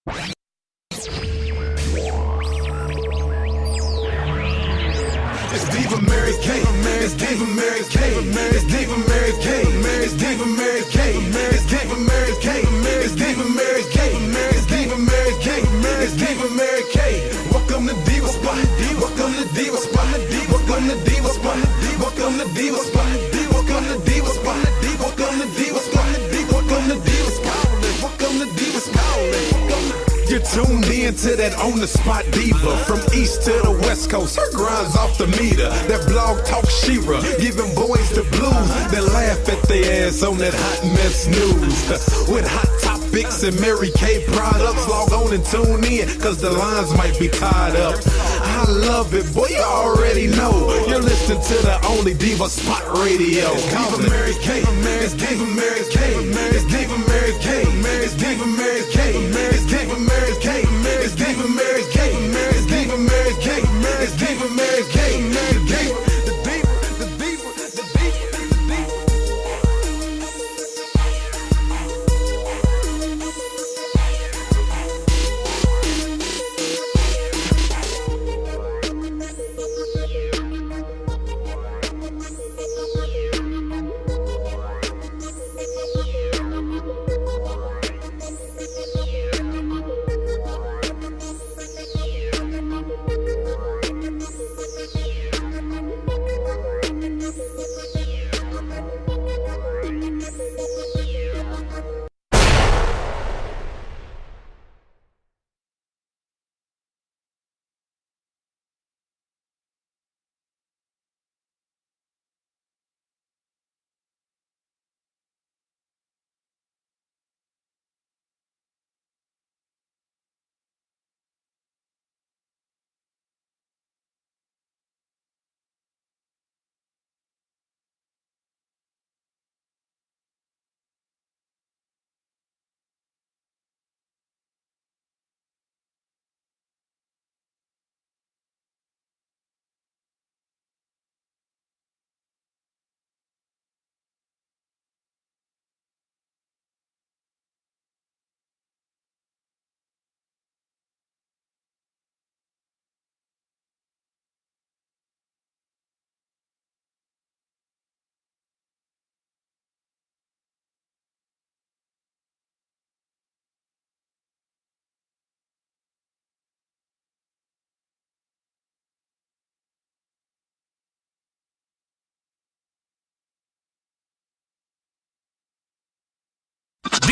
It's Diva Mary Kay, it's Diva Mary Kay, it's Diva Mary Kay, it's Diva Mary Kay, it's Diva Mary Kay, it's Diva Mary Kay, it's Diva Mary Kay, it's Diva Mary Kay. Welcome to Diva Spot, welcome to Diva Spot, welcome to Diva Spot, welcome to Diva Spot, welcome to Diva Spot, welcome to Diva Spot, welcome to Diva Spot, welcome to Diva Spot. You're tuned in to that on-the-spot diva. From east to the west coast, her grind's off the meter. That blog talk Shira, giving boys the blues. They laugh at their ass on that hot mess news. With hot topics and Mary Kay products, log on and tune in, cause the lines might be tied up. I love it, boy, you already know. You're listening to the only Diva Spot Radio. It's Diva Mary Kay, it's Diva Mary Kay, it's Diva Mary Kay, it's Diva Mary Kay, it's Diva Mary Kay, it's Diva Mary Kay, it's Diva Mary Kay, it's Diva Mary Kay, the Diva, the Diva, the Diva, the Diva, the Diva.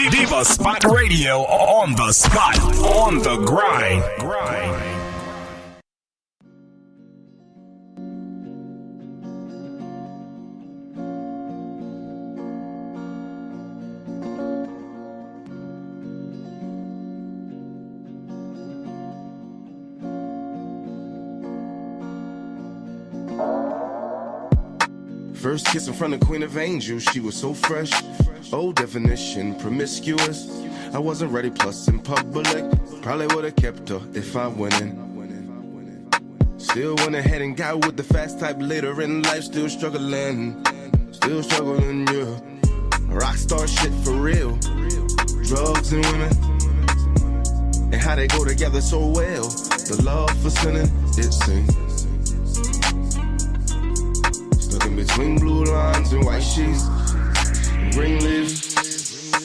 Diva Spot Radio, on the spot, on the grind. First kiss in front of Queen of Angels, she was so fresh. Old definition, promiscuous. I wasn't ready, plus in public. Probably would've kept her if I winning. Still went ahead and got with the fast type later in life. Still struggling, yeah. Rockstar shit for real. Drugs and women, and how they go together so well. The love for sinning, it seems. In between blue lines and white sheets, and green leaves,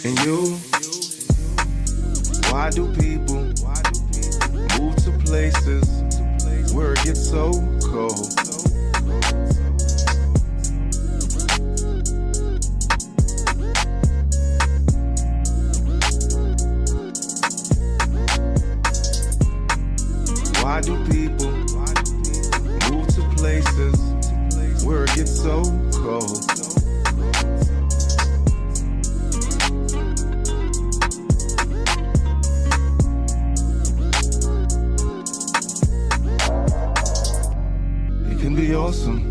and you. Why do people move to places where it gets so cold? Why do people move to places where it gets so cold? It can be awesome,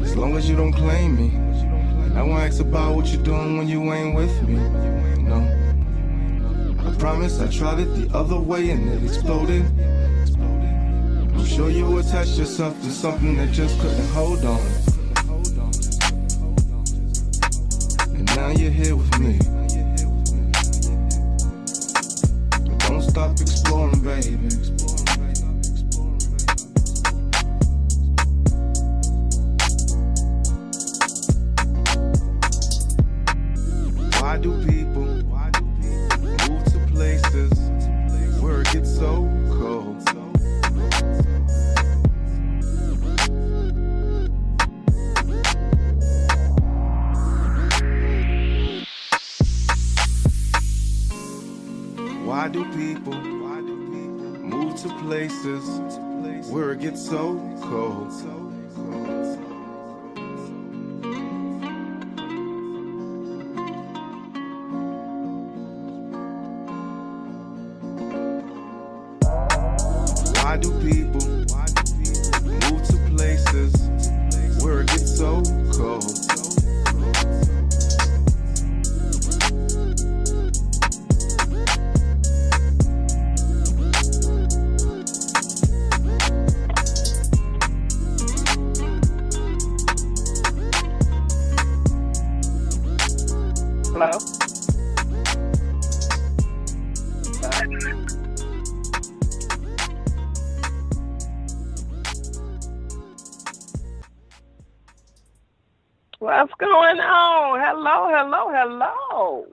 as long as you don't claim me. I won't ask about what you're doing when you ain't with me. No, I promise I tried it the other way and it exploded. I'm sure you attached yourself to something that just couldn't hold on. And now you're here with me. Why do people move to places where it gets so cold? Why do people move to places where it gets so cold? Hello? What's going on? Hello, hello, hello.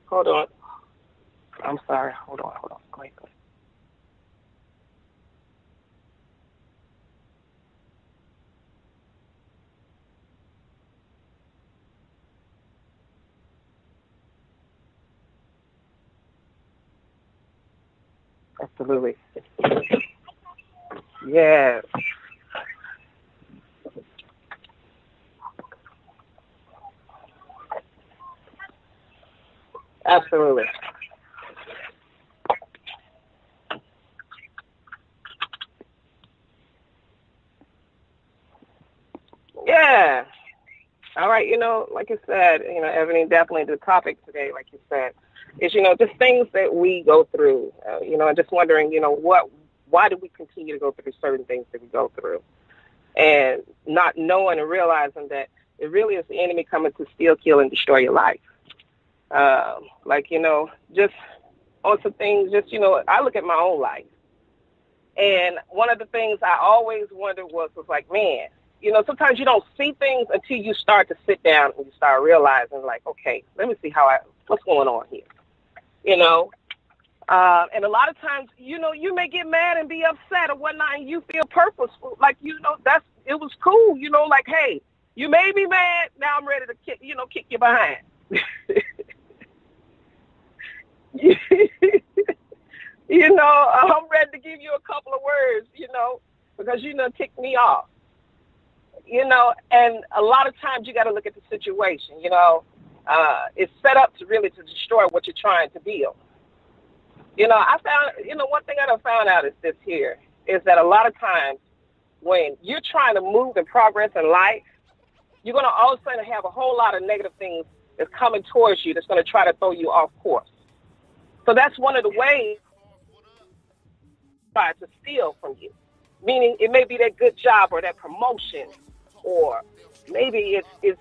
Hold on. I'm sorry. Hold on. Go ahead. Absolutely. Yes. Absolutely. Yeah. All right. Like you said, Ebony, definitely the topic today, like you said, is, just things that we go through. I'm just wondering, why do we continue to go through certain things that we go through? And not knowing and realizing that it really is the enemy coming to steal, kill, and destroy your life. Just on some things, I look at my own life. And one of the things I always wondered was like, man, sometimes you don't see things until you start to sit down and you start realizing, like, okay, let me see what's going on here, and a lot of times, you may get mad and be upset or whatnot, and you feel purposeful, like, it was cool, like, hey, you made me mad, now I'm ready to kick you behind. I'm ready to give you a couple of words, because you done ticked me off. And a lot of times you got to look at the situation, it's set up to destroy what you're trying to build. I found, one thing I found out is this here, is that a lot of times when you're trying to move and progress in life, you're going to all of a sudden have a whole lot of negative things that's coming towards you that's going to try to throw you off course. So that's one of the ways try to steal from you. Meaning it may be that good job or that promotion, or maybe it's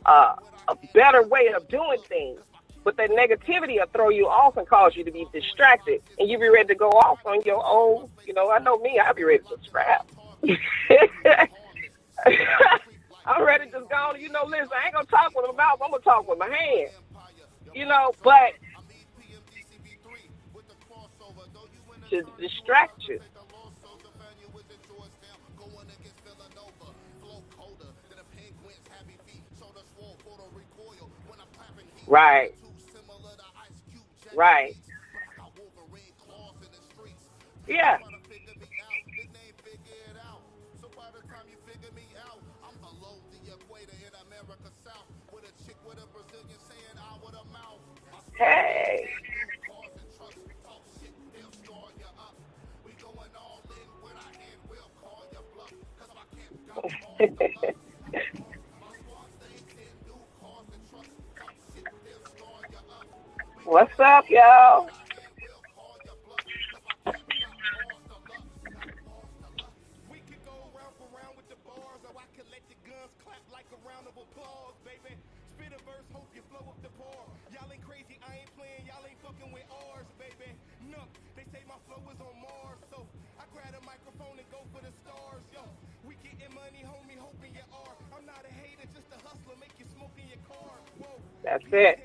a better way of doing things. But that negativity will throw you off and cause you to be distracted, and you be ready to go off on your own. I know me, I'll be ready to scrap. I'm ready to just go, listen, I ain't going to talk with my mouth, I'm going to talk with my hands. But to distract you. Right. Right. Yeah. Hey. What's up, y'all? Money, homie, hoping you are. I'm not a hater, just a hustler, make you smoke in your car. Whoa. That's it.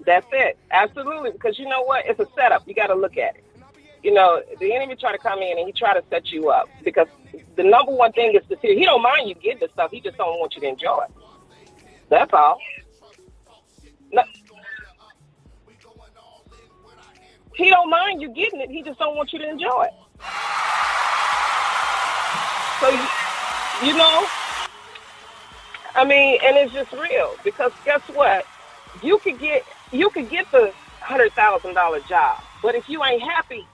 That's it. Absolutely. Because you know what? It's a setup. You got to look at it. You know, the enemy try to come in and he try to set you up because the number one thing is to see. He don't mind you getting the stuff. He just don't want you to enjoy it. That's all. No, he don't mind you getting it. He just don't want you to enjoy it. So, you know, I mean, and it's just real because guess what? You could get the $100,000 job, but if you ain't happy,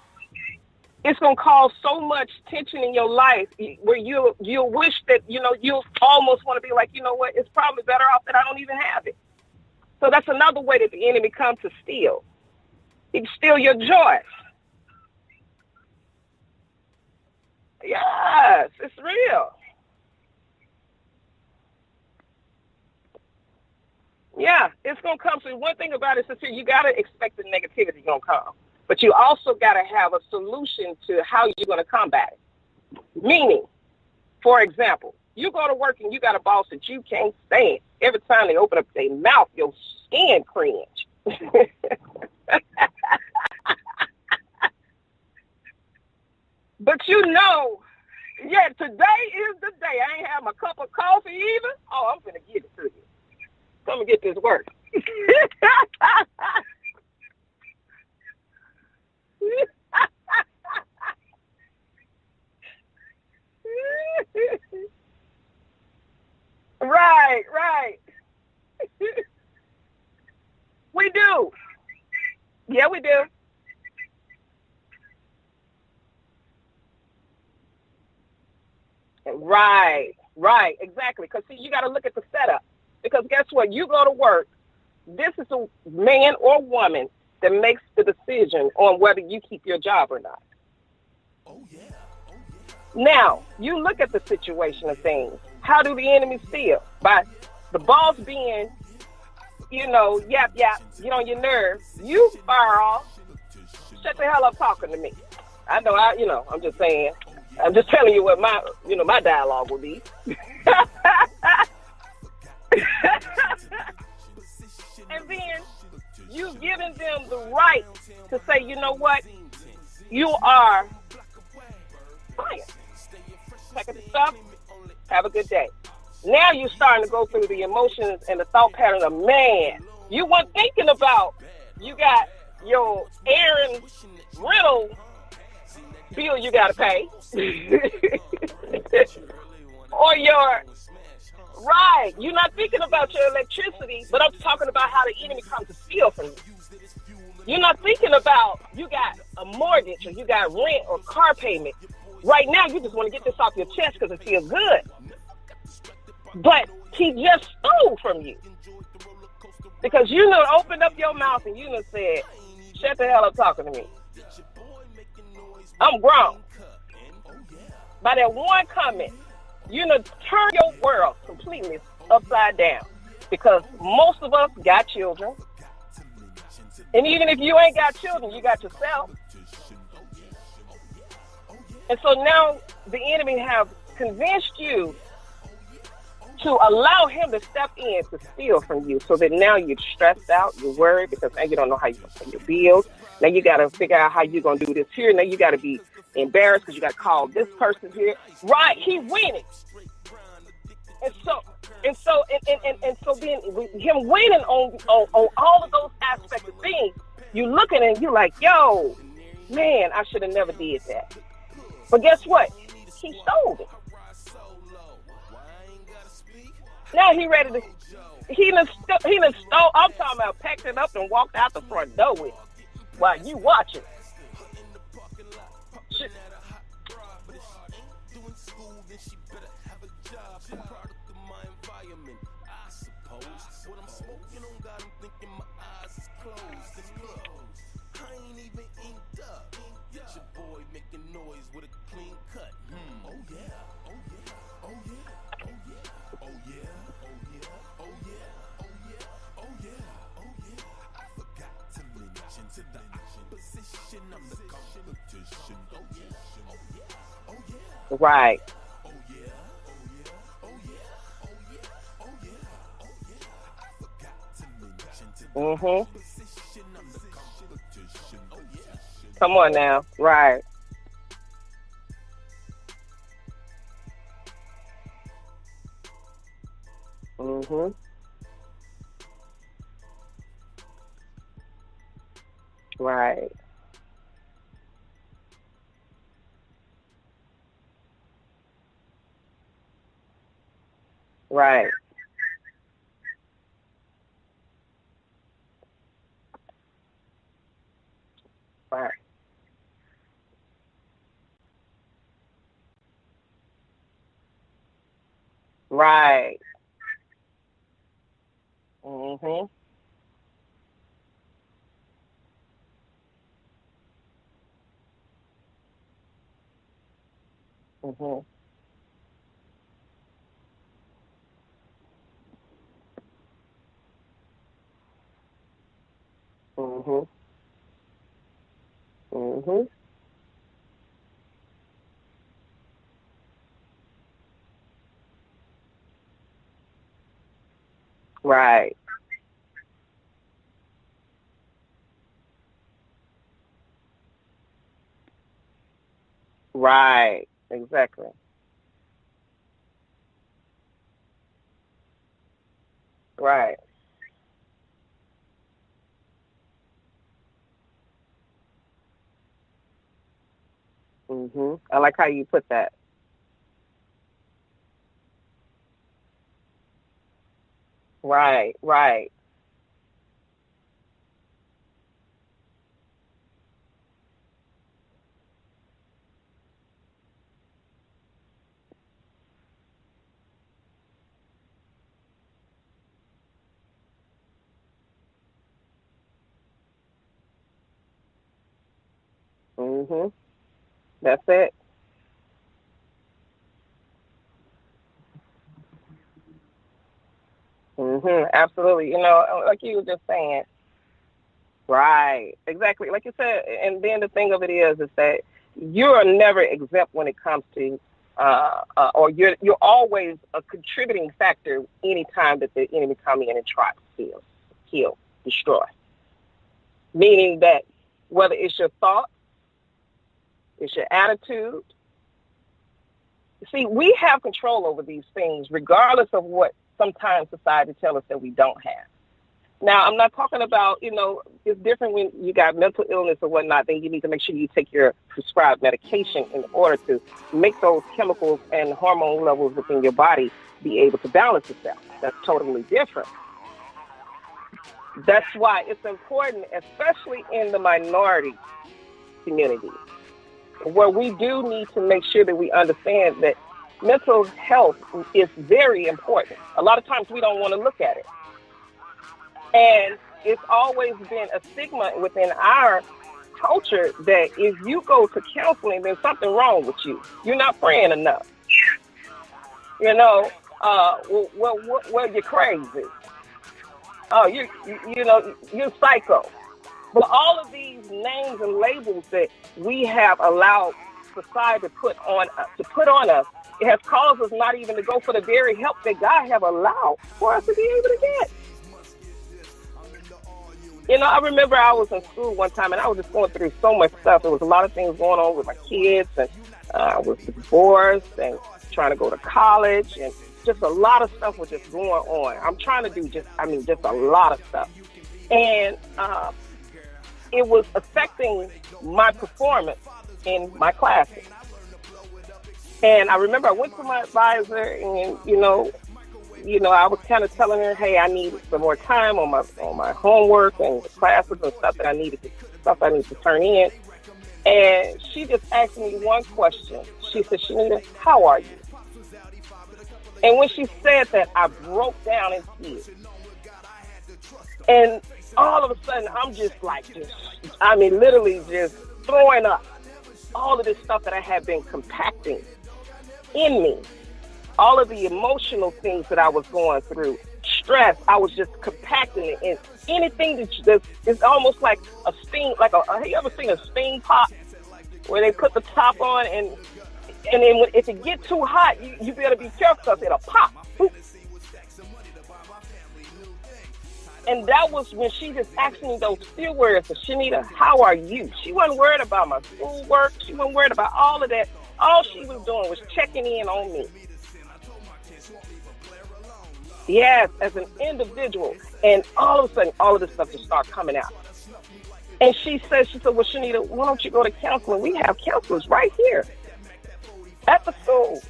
it's gonna cause so much tension in your life where you wish that you almost want to be like, you know what? It's probably better off that I don't even have it. So that's another way that the enemy comes to steal. He can steal your joy. Yes, it's real. Yeah, it's going to come. So one thing about it is you got to expect the negativity going to come. But you also got to have a solution to how you're going to combat it. Meaning, for example, you go to work and you got a boss that you can't stand. Every time they open up their mouth, your skin cringe. But you know, yeah, today is the day. I ain't have my cup of coffee either. Oh, I'm going to give it to you. Come and get this work. Right. We do. Yeah, we do. Right, exactly. Because, see, you got to look at the setup. Because guess what? You go to work. This is a man or woman that makes the decision on whether you keep your job or not. Oh, yeah. Now, you look at the situation of things. How do the enemy steal? By the boss being, yap, get on your nerves. You fire off. Shut the hell up talking to me. I know, I'm just saying. I'm just telling you what my dialogue would be. And then you giving them the right to say, you know what, you are fired. Pack up the stuff, have a good day. Now you're starting to go through the emotions and the thought pattern of, man, you weren't thinking about you got your Aaron rental bill you got to pay. Or you're not thinking about your electricity, but I'm talking about how the enemy comes to steal from you. You're not thinking about you got a mortgage or you got rent or car payment. Right now, you just want to get this off your chest because it feels good. But he just stole from you. Because you done opened up your mouth and you done said, shut the hell up talking to me. I'm grown. By that one comment, you done turn your world completely upside down. Because most of us got children. And even if you ain't got children, you got yourself. And so now the enemy have convinced you to allow him to step in to steal from you, so that now you're stressed out, you're worried because now you don't know how you're going to pay your bills. Now you got to figure out how you're going to do this here. Now you got to be embarrassed because you got to call this person here. Right, he winning. And so then him winning on all of those aspects of things, you looking and you're like, yo, man, I should have never did that. But guess what? He stole it. Now he ready to, he done stole, I'm talking about packed it up and walked out the front door with it while you watching. Shit. To the position Right. Mhm. Come on now. Right. Mhm. Right. Right. Right. Right. Mhm. Mhm. Mhm. Mhm. Right. Right. Exactly. Right. I like how you put that. Right. Right. Mhm. That's it. Absolutely. Like you were just saying. Right. Exactly. Like you said, and then the thing of it is that you are never exempt when it comes to, or you're always a contributing factor anytime that the enemy come in and try to steal, kill, destroy. Meaning that whether it's your thought, it's your attitude. See, we have control over these things, regardless of what sometimes society tells us that we don't have. Now, I'm not talking about, it's different when you got mental illness or whatnot, then you need to make sure you take your prescribed medication in order to make those chemicals and hormone levels within your body be able to balance itself. That's totally different. That's why it's important, especially in the minority community, where we do need to make sure that we understand that mental health is very important. A lot of times we don't want to look at it. And it's always been a stigma within our culture that if you go to counseling, there's something wrong with you. You're not praying enough. Well, you're crazy. Oh, you're psycho. But all of these names and labels that we have allowed society to put on us, it has caused us not even to go for the very help that God have allowed for us to be able to get. I remember I was in school one time and I was just going through so much stuff. There was a lot of things going on with my kids, and I was divorced and trying to go to college, and just a lot of stuff was just going on. I'm trying to do just a lot of stuff. And it was affecting my performance in my classes. And I remember I went to my advisor and, I was kind of telling her, hey, I need some more time on my homework and the classes and stuff I need to turn in. And she just asked me one question. She said, Shenetta, how are you? And when she said that, I broke down in tears. And all of a sudden, I'm literally just throwing up all of this stuff that I had been compacting in me. All of the emotional things that I was going through, stress, I was just compacting it. And anything that is almost like a steam, have you ever seen a steam pop where they put the top on and then if it get too hot, you better be careful because it'll pop. And that was when she just asked me those few words, Shenetta, how are you? She wasn't worried about my schoolwork. She wasn't worried about all of that. All she was doing was checking in on me. Yes, as an individual. And all of a sudden, all of this stuff just started coming out. And she said, well, Shenetta, why don't you go to counseling? We have counselors right here at the school.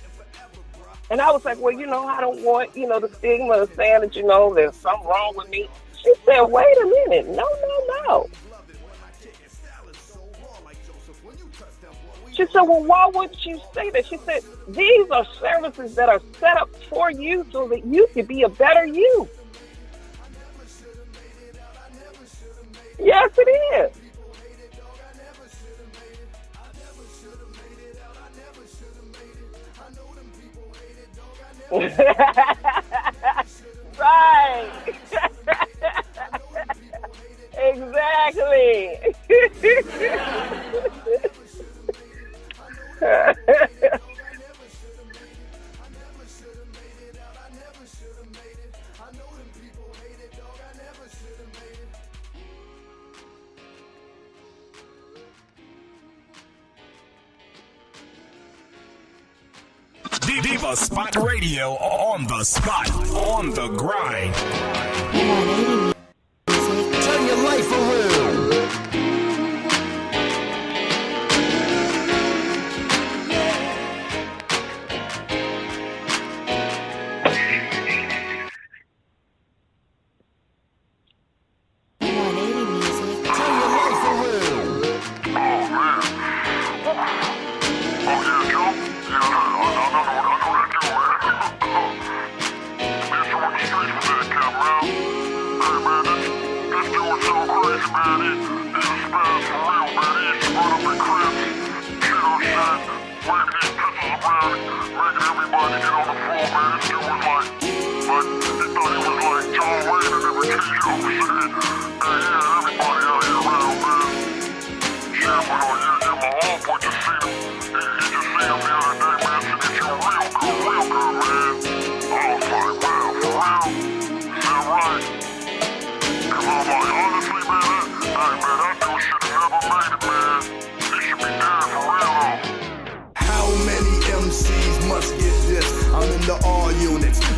And I was like, well, I don't want, the stigma of saying that, there's something wrong with me. She said, wait a minute. No. She said, well, why would you say that? She said, these are services that are set up for you so that you can be a better you. Yes, it is. Right. Exactly. Diva Spot Radio on the spot, on the grind. Turn your life around.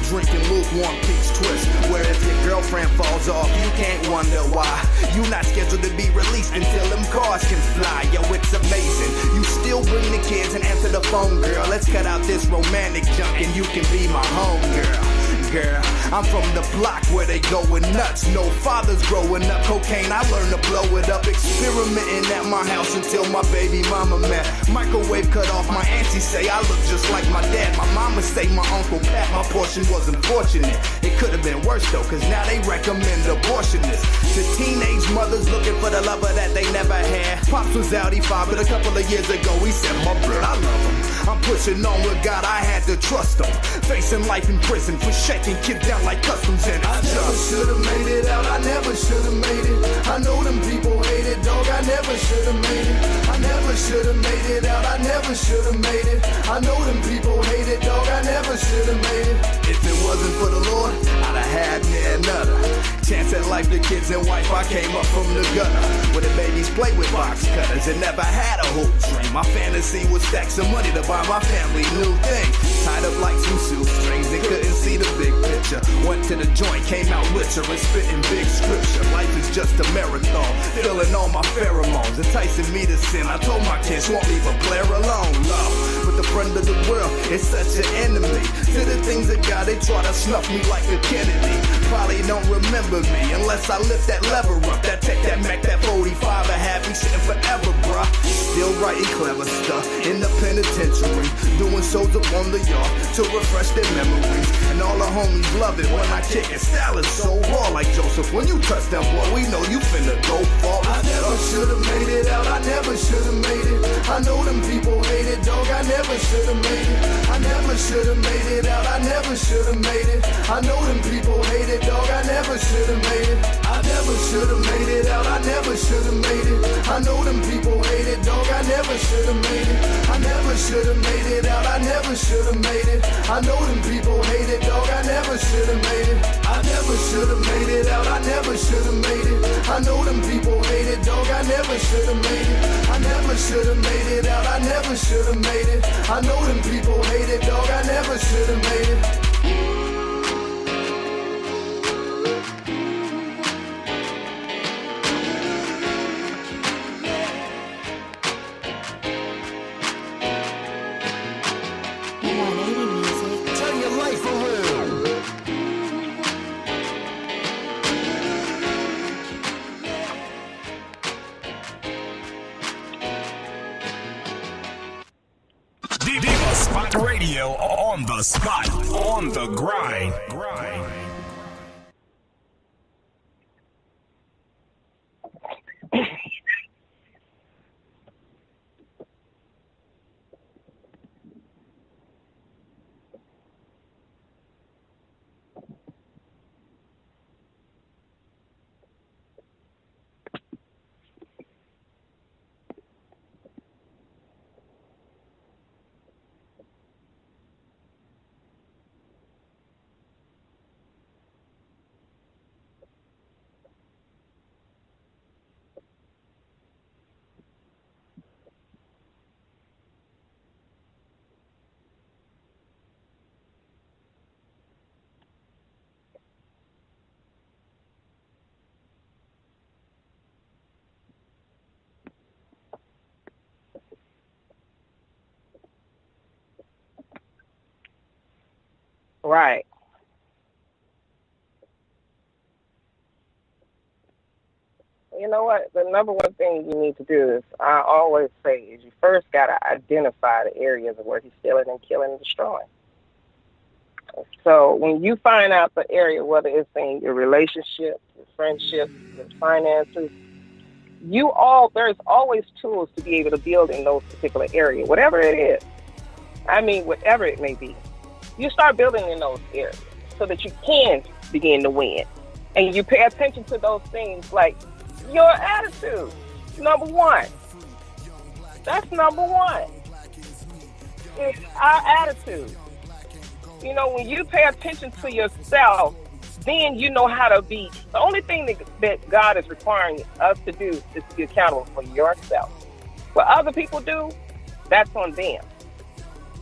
Drinking lukewarm peach twist, where if your girlfriend falls off, you can't wonder why. You not scheduled to be released until them cars can fly. Yo, it's amazing. You still bring the kids and answer the phone, girl. Let's cut out this romantic junk and you can be my home girl. Girl, I'm from the block where they going nuts. No fathers growing up, cocaine, I learned to blow it up. Experimenting at my house until my baby mama met. Microwave cut off, my auntie say I look just like my dad. My mama say my Uncle Pat, my portion wasn't fortunate. It could have been worse though, cause now they recommend abortionists. To teenage mothers looking for the lover that they never had. Pops was out, he fathered a couple of years ago. He said, my blood, I love him. I'm pushing on with God, I had to trust him. Facing life in prison for shaking kids down like customs and I never should've made it out, I never should've made it. I know them people hate it, dog, I never should've made it. I never should've made it out, I never should've made it. I know them people hate it, dog, I never should've made it. If it wasn't for the Lord, I'd have had me another chance at life, the kids and wife, I came up from the gutter where the babies play with box cutters and never had a hoop dream. My fantasy was stack some money to buy my family new things. Tied up like some shoestrings and couldn't see the big picture. Went to the joint, came out richer and spitting big scripture. Life is just a marathon, filling all my pheromones, enticing me to sin. I told my kids, won't leave a player alone. Love, but the friend of the world is such an enemy. To the things of God, they try to snuff me like a Kennedy. Probably don't remember me unless I lift that lever up. That take that Mac, that 45, and have me sitting forever, bruh. Still writing clever stuff in the penitentiary, doing shows up on the yard to refresh their memories. And all the homies love it when I kick it. Style is so raw like Joseph. When you touch that boy, we know you finna go far. I never should've made it out, I never should've made it. I know them people hate it, dog, I never should've made it. I never should've made it out, I never should've made it. I know them people hate it, dog, I never should've made it. I never should've made it out, I never should've made it. I know them people hate it, dog, I never should've made it. I never should've made it out, I never should've made it. I know them people hate it, dog, I never should've made it. I never should've made it out, I never should've made it. I know them people hate it, dog, I never should've made it. I never should've made it out, I never should've made it. I know them people hate it, dog, I never should've made it. Turn your life around. Diva Spot Radio on the spot, on the grind. Right. You know what? The number one thing you need to do is, I always say, is you first got to identify the areas where he's stealing and killing and destroying. So when you find out the area, whether it's in your relationship, your friendship, your finances, there's always tools to be able to build in those particular areas, whatever it is. I mean, whatever it may be. You start building in those areas so that you can begin to win. And you pay attention to those things like your attitude. Number one. That's number one. It's our attitude. You know, when you pay attention to yourself, then you know how to be. The only thing that God is requiring us to do is to be accountable for yourself. What other people do, that's on them.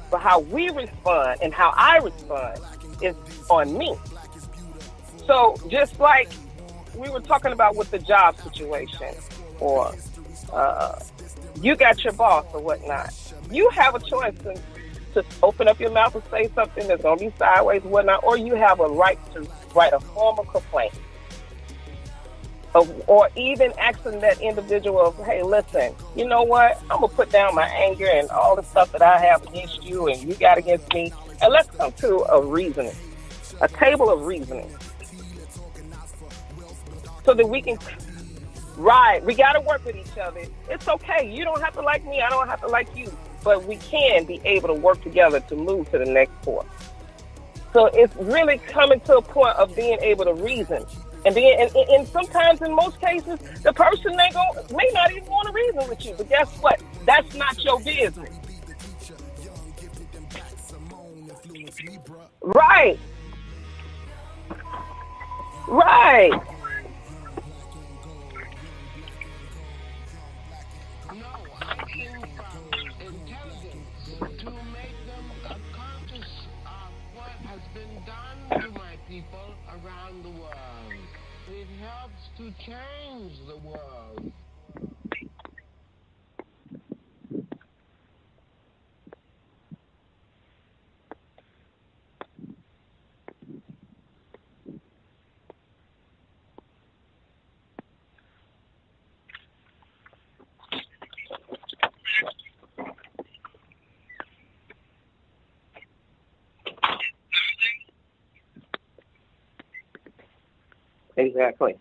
But how we respond and how I respond is on me. So just like we were talking about with the job situation, or you got your boss or whatnot, you have a choice to open up your mouth and say something that's going to be sideways or whatnot, or you have a right to write a formal complaint. Or even asking that individual, hey, listen, you know what? I'm going to put down my anger and all the stuff that I have against you and you got against me, and let's come to a reasoning, a table of reasoning, so that we can, we got to work with each other. It's okay. You don't have to like me. I don't have to like you. But we can be able to work together to move to the next point. So it's really coming to a point of being able to reason. And then, and sometimes, in most cases, the person may not even want to reason with you. But guess what? That's not your business. Right. Right. No, I think intelligence to make them conscious of what has been done to my people around the world. It helps to change the world. Exactly.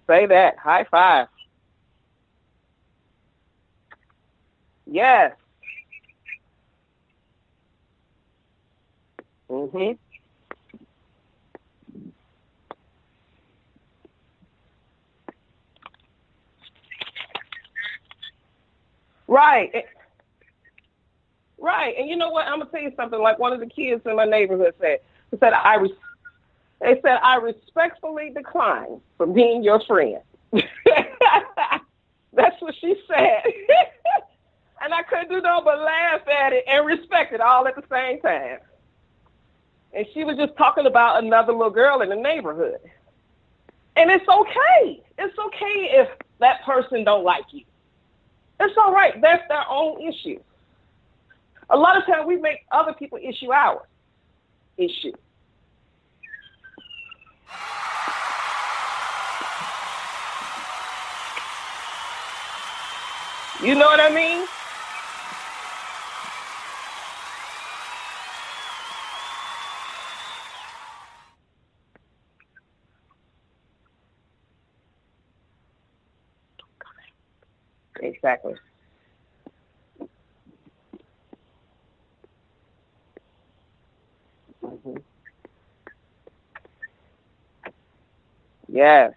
Say that. High five. Yes. Mhm. Right. Right. And you know what? I'm gonna tell you something. Like one of the kids in my neighborhood said, he said, they said I respectfully decline from being your friend. That's what she said. And I couldn't do no but laugh at it and respect it all at the same time. And she was just talking about another little girl in the neighborhood. And it's okay. It's okay if that person don't like you. It's all right. That's their own issue. A lot of times we make other people issue our issue. You know what I mean? Exactly. Mm-hmm. Yes.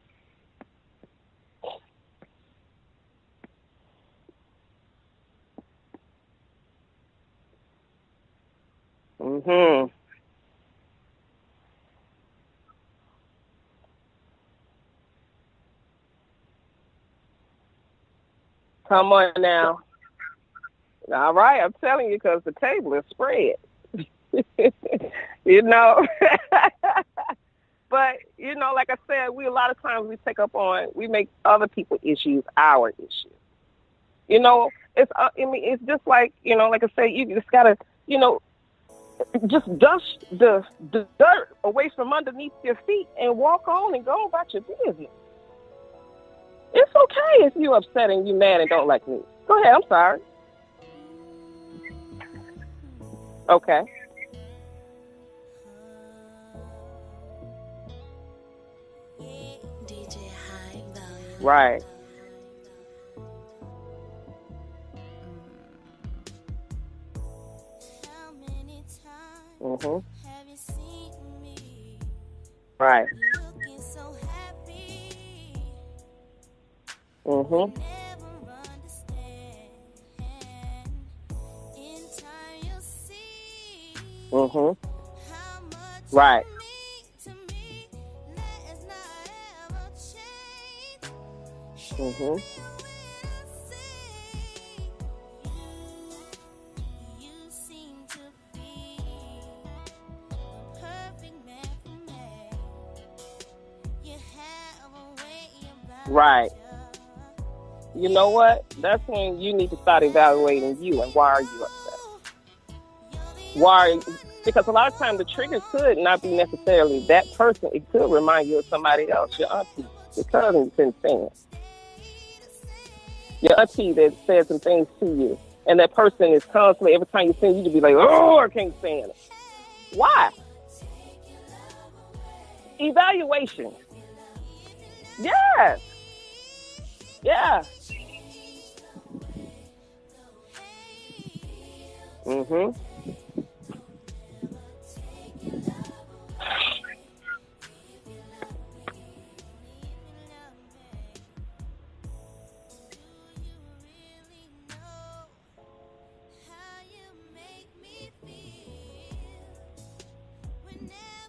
Mhm. Come on now. All right, I'm telling you, because the table is spread. You know. But you know, like I said, we a lot of times we make other people's issues our issue. You know, it's just like, you know, like I said, you just gotta, you know, just dust the dirt away from underneath your feet and walk on and go about your business. It's okay if you're upset and you're mad and don't like me. Go ahead. I'm sorry. Okay. Right. Mhm. Right. Mhm. Mhm. Right. Mhm. Right. You know what? That's when you need to start evaluating you and why are you upset? Why? Because a lot of times the trigger could not be necessarily that person. It could remind you of somebody else, your auntie, your cousin that's been saying, your auntie that said some things to you. And that person is constantly, every time you see you to be like, oh, I can't stand it. Why? Evaluation. Yes. Yeah. Mhm.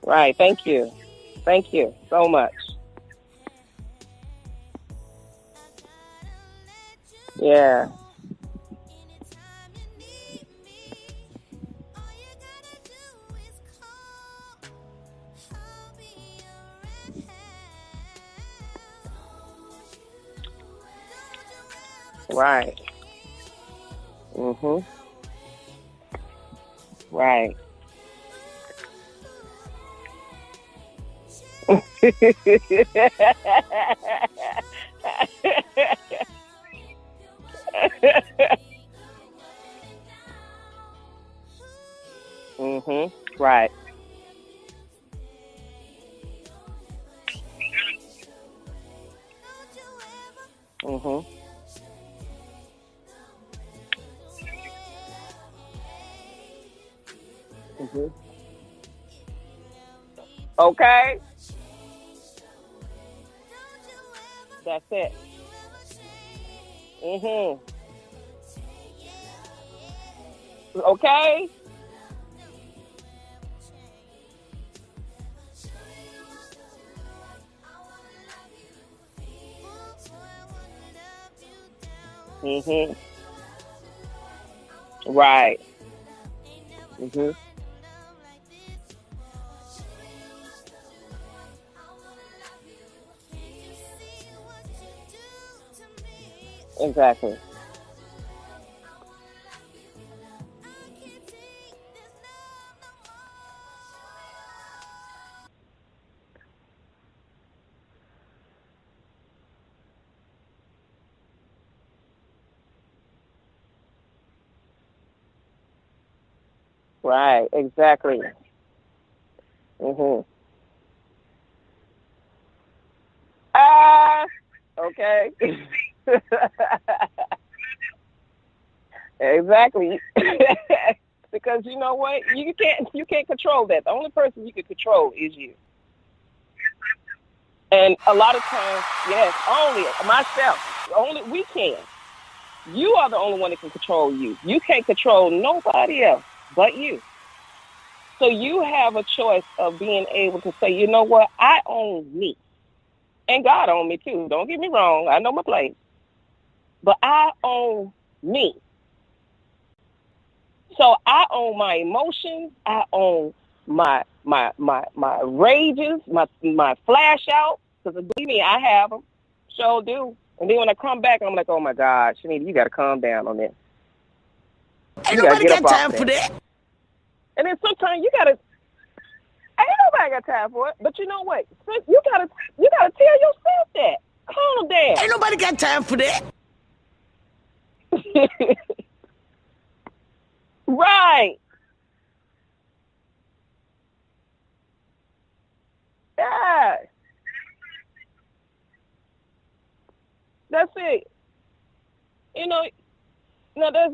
Right. Thank you. Thank you so much. Yeah. Right. Mhm. Right. Mhm. Right. Hmm. Okay, that's it. Hmm. Okay. Hmm. Right. Hmm. Exactly. Right. Exactly. Hmm. Ah. Okay. Exactly. Because you know what? You can't control that. The only person you can control is you. And a lot of times, yes, only myself. Only we can. You are the only one that can control you. You can't control nobody else but you. So you have a choice of being able to say, you know what? I own me. And God own me too. Don't get me wrong. I know my place. But I own me. So I own my emotions. I own my rages, my flash out. Because believe me, I have them. Sure do. And then when I come back, I'm like, oh my God, Shenetta, you got to calm down on this. Ain't You got to nobody get up got off time of for that. that. And then sometimes you got to, ain't nobody got time for it. But you know what? You gotta tell yourself that. Calm Ain't nobody got time for that. down. Right. Yeah. That's it. You know, now there's,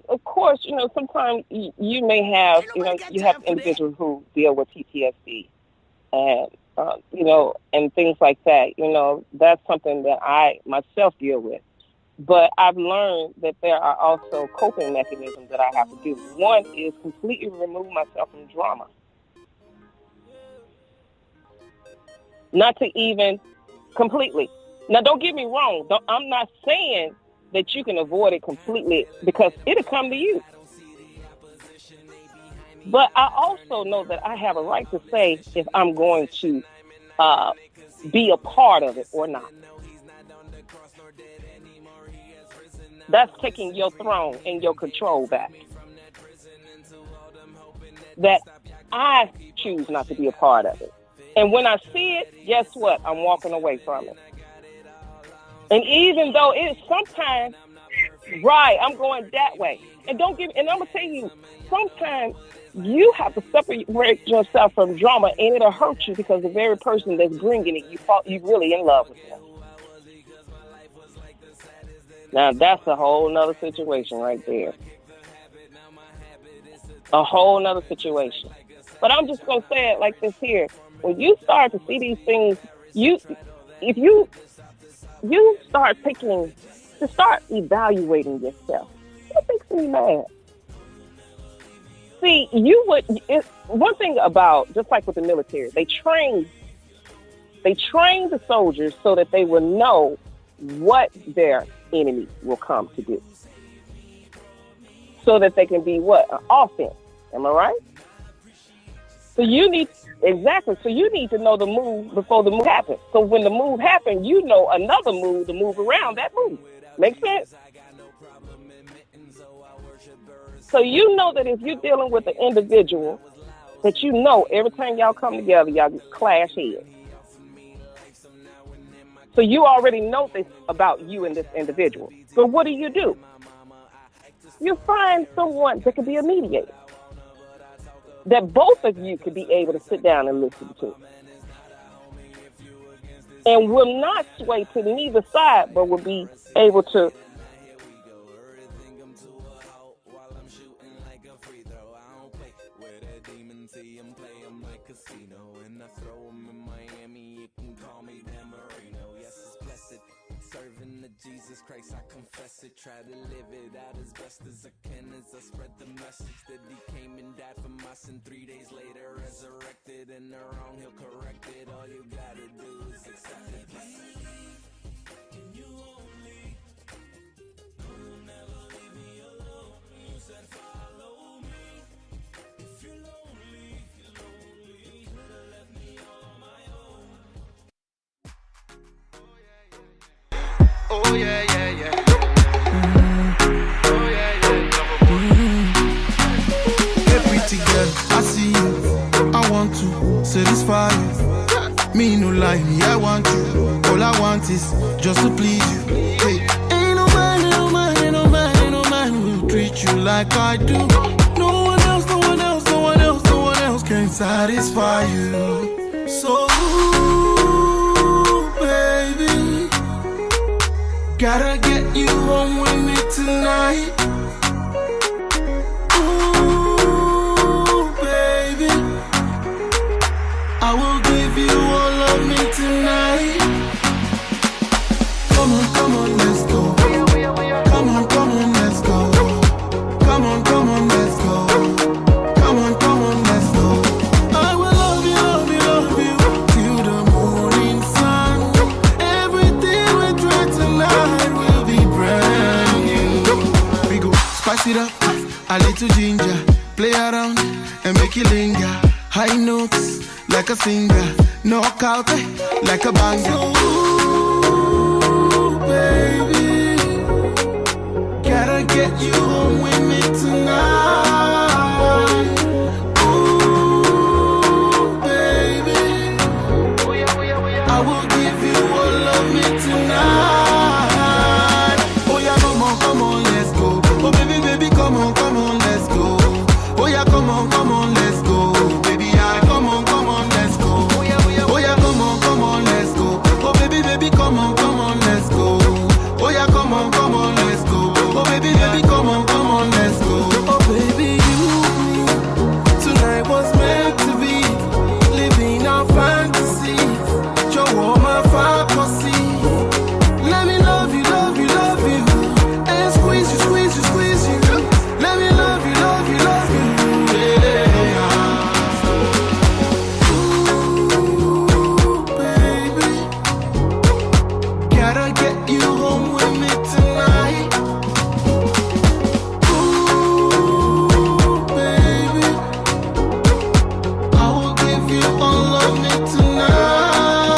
of course, sometimes you may have, Ain't nobody got you have time for that. individuals who deal with PTSD and, and things like that. That's something that I myself deal with. But I've learned that there are also coping mechanisms that I have to do. One is completely remove myself from drama, not to even completely. Now, don't get me wrong. I'm not saying that you can avoid it completely because it'll come to you. But I also know that I have a right to say if I'm going to uh, be a part of it or not. That's taking your throne and your control back. That I choose not to be a part of it. And when I see it, guess what? I'm walking away from it. And even though it's sometimes, right, I'm going that way. And I'm going to tell you, sometimes you have to separate yourself from drama and it'll hurt you because the very person that's bringing it, you really in love with them. Now that's a whole nother situation right there. A whole nother situation. But I'm just going to say it like this here. When you start to see these things, if you start evaluating yourself. What makes me mad? See, one thing about, just like with the military, they train the soldiers so that they will know what their enemy will come to do. So that they can be what? An offense. Am I right? So exactly. So you need to know the move before the move happens. So when the move happens, you know another move to move around that move. Make sense? So you know that if you're dealing with an individual, that you know every time y'all come together, y'all just clash heads. So you already know this about you and this individual. So what do? You find someone that could be a mediator, that both of you could be able to sit down and listen to, and will not sway to neither side, but will be able to mistakes, I confess it. Try to live it out as best as I can as I spread the message that he came and died for my sin. 3 days later, resurrected. And the wrong, he'll correct it. All you gotta do is accept it. And you only, you'll never leave me alone. You said follow me. If you're lonely, should've left me all on my own. Oh yeah, yeah, yeah. Oh yeah, yeah, yeah. Hey pretty girl, I see you. I want to satisfy you. Me no lie, me I want you. All I want is just to please you. Hey, ain't no man, ain't no man, ain't no man, ain't no man will treat you like I do. No one else, no one else, no one else, no one else can satisfy you. So, baby, gotta get you home with me tonight. Ooh, baby, I will give you all of me tonight. Come on, let's go. Come on, let's go. Come on, let's go. Come on, let's go. I will love you, love you, love you till the morning sun. Everything we try tonight will be brand new. We go spice it up, a little ginger, play around and make it linger. High notes like a singer, knockout like a banger. Ooh, baby, gotta get you home with me tonight. Ooh, baby, I will give you all of me tonight. Oh yeah, come on, let's go. Oh baby, baby, come on, let's go. Oh yeah, come on, let's go. Baby, I come on, let's go. Oh yeah, come on, let's go. Oh baby, baby, come on, let's go. Oh yeah, come on, let's go. Oh baby, baby, come on, let's go. Oh baby, you, tonight was meant to be. Living our fantasy. Your woman fantasy. Let me love you, love you, love you. And squeeze you, squeeze you, squeeze you. Let me love you, love you, love you. Ooh, baby, gotta get you home with me tonight. Ooh, baby, I will give you all of me tonight.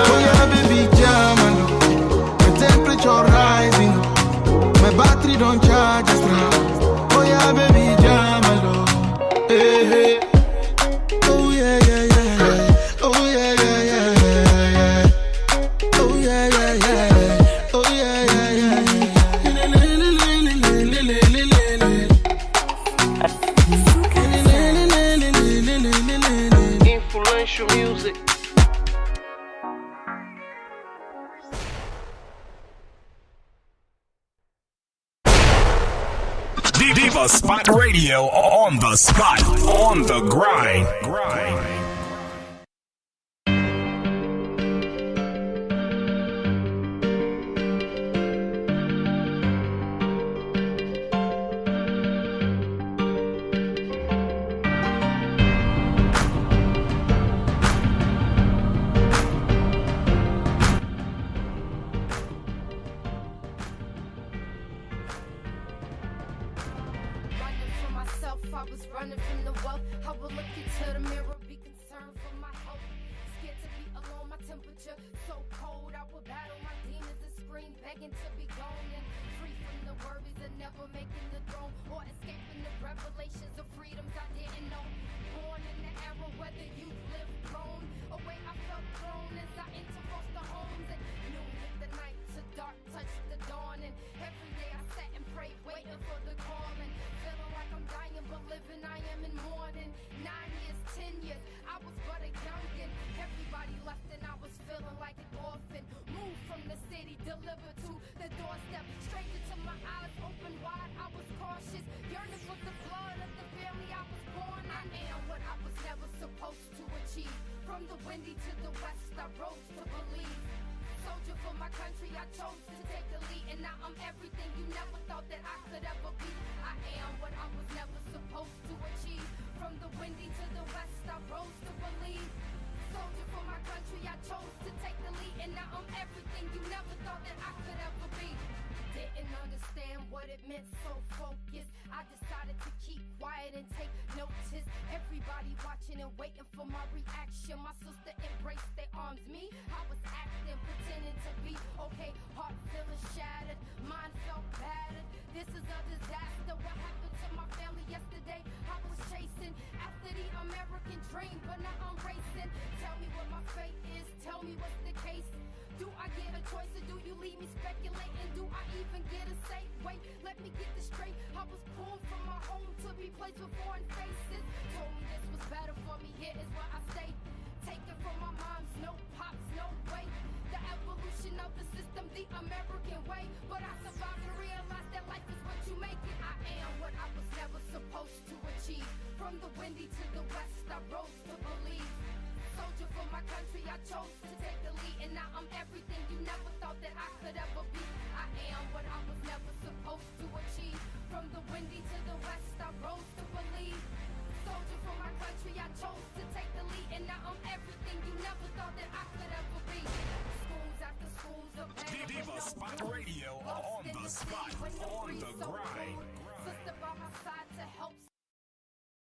Oh yeah, baby, jam, the temperature rising. My battery don't charge just now. Oh yeah, baby, jam, hey, hey. Oh yeah, yeah, yeah, yeah. Oh yeah, yeah, yeah, yeah, yeah. Oh yeah, yeah, yeah. Oh yeah, yeah, yeah. Influential music. Diva Spot Radio on the spot, on the grind. I was running from the wealth. I will look into the mirror, be concerned for my health. Scared to be alone, my temperature so cold. I will battle my demons and scream, begging to be gone and free from the worries of never making the throne or escaping the revelations of freedoms I didn't know. Born in the era whether you live grown, away I felt thrown as I enter foster homes and noon hit the night to dark touch the dawn and every day I sat and prayed, waiting for the call and feeling like I'm dying but living I am in mourning. 9 years, 10 years, I was but a youngin'. Everybody left and I was feeling like an orphan. Moved from the city, delivered to the doorstep. Straight into my eyes, open wide, I was cautious. Yearning for the blood of the family I was born. I am what I was never supposed to achieve. From the windy to the west, I rose to believe. Soldier for my country, I chose to take the lead and now I'm everything you never thought that I could ever be. I am what I was never supposed to achieve. From the windy to the west, I rose to believe. Soldier for my country, I chose to take the lead, and now I'm everything you never thought that I could ever be. Didn't understand what it meant, so focused. I decided to keep quiet and take notice. Everybody watching and waiting for my reaction. My sister embraced their arms. Me, I was acting, pretending to be okay. Heart feeling shattered, mind felt battered. This is a disaster. What happened to my family yesterday? I was chasing after the American dream, but now I'm racing. Tell me what my fate is. Tell me what's the case. Do I get a choice or do you leave me speculating? Do I even get a say? Wait, let me get this straight. I was pulled from my home to be placed with foreign faces. Told me this was better for me. Here is where I stay. Taken from my mom's, no pops, no way. The evolution of the system, the American way. But I survived and realized that life is what you make it. I am what I was never supposed to achieve. From the windy to the west, I rose to believe. Soldier for my country, I chose to take the lead, and now I'm everything you never thought that I could ever be. I am what I was never supposed to achieve. From the windy to the west, I rose to believe. Soldier for my country, I chose to take the lead, and now I'm everything you never thought that I could ever be. Schools after schools of pain. Diva Spot Radio on the spot, on the grind. Sister by my side to help